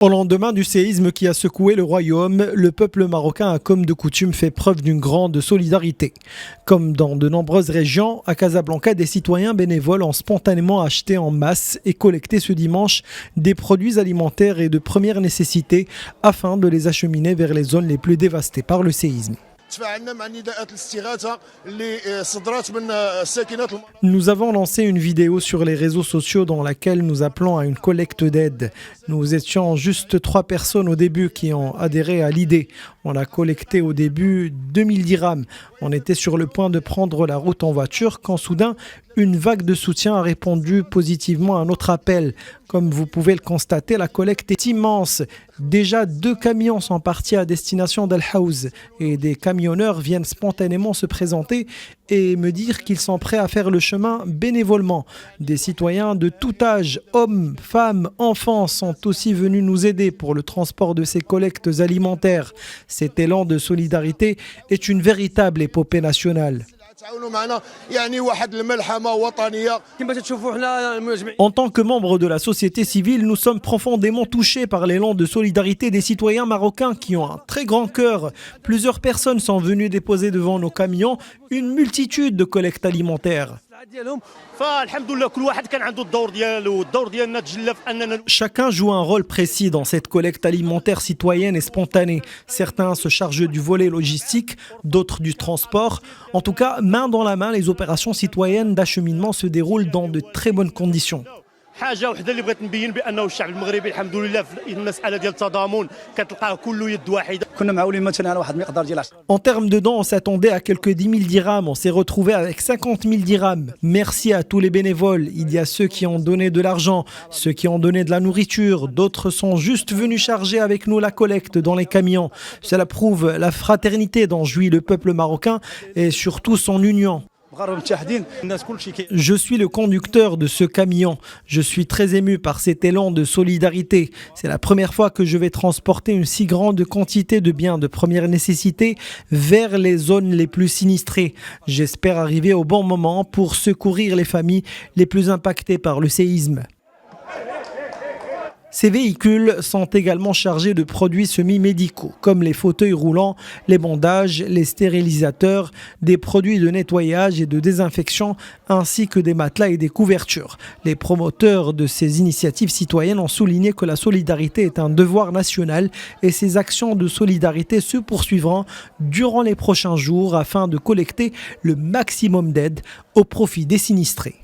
Au lendemain du séisme qui a secoué le royaume, le peuple marocain a comme de coutume fait preuve d'une grande solidarité. Comme dans de nombreuses régions, à Casablanca, des citoyens bénévoles ont spontanément acheté en masse et collecté ce dimanche des produits alimentaires et de première nécessité afin de les acheminer vers les zones les plus dévastées par le séisme. Nous avons lancé une vidéo sur les réseaux sociaux dans laquelle nous appelons à une collecte d'aide. Nous étions juste 3 personnes au début qui ont adhéré à l'idée. On a collecté au début 2000 dirhams. On était sur le point de prendre la route en voiture quand soudain, une vague de soutien a répondu positivement à notre appel. Comme vous pouvez le constater, la collecte est immense. Déjà 2 camions sont partis à destination d'Al Haouz et des camionneurs viennent spontanément se présenter et me dire qu'ils sont prêts à faire le chemin bénévolement. Des citoyens de tout âge, hommes, femmes, enfants sont aussi venus nous aider pour le transport de ces collectes alimentaires. Cet élan de solidarité est une véritable épopée nationale. En tant que membres de la société civile, nous sommes profondément touchés par l'élan de solidarité des citoyens marocains qui ont un très grand cœur. Plusieurs personnes sont venues déposer devant nos camions une multitude de collectes alimentaires. Chacun joue un rôle précis dans cette collecte alimentaire citoyenne et spontanée. Certains se chargent du volet logistique, d'autres du transport. En tout cas, main dans la main, les opérations citoyennes d'acheminement se déroulent dans de très bonnes conditions. حاجه وحده اللي بغيت نبين بانه الشعب المغربي الحمد لله في المساله ديال التضامن كتلقاه كله يد واحده. كنا معولين مثلا على واحد المقدار ديال. En termes de dons, on s'attendait à quelques 10 000 dirhams. On s'est retrouvé avec 50 000 dirhams. Merci à tous les bénévoles. Il y a ceux qui ont donné de l'argent, ceux qui ont donné de la nourriture. D'autres sont juste venus charger avec nous la collecte dans les camions. Cela prouve la fraternité dont jouit le peuple marocain et surtout son union. Je suis le conducteur de ce camion. Je suis très ému par cet élan de solidarité. C'est la première fois que je vais transporter une si grande quantité de biens de première nécessité vers les zones les plus sinistrées. J'espère arriver au bon moment pour secourir les familles les plus impactées par le séisme. Ces véhicules sont également chargés de produits semi-médicaux, comme les fauteuils roulants, les bandages, les stérilisateurs, des produits de nettoyage et de désinfection, ainsi que des matelas et des couvertures. Les promoteurs de ces initiatives citoyennes ont souligné que la solidarité est un devoir national et ces actions de solidarité se poursuivront durant les prochains jours afin de collecter le maximum d'aide au profit des sinistrés.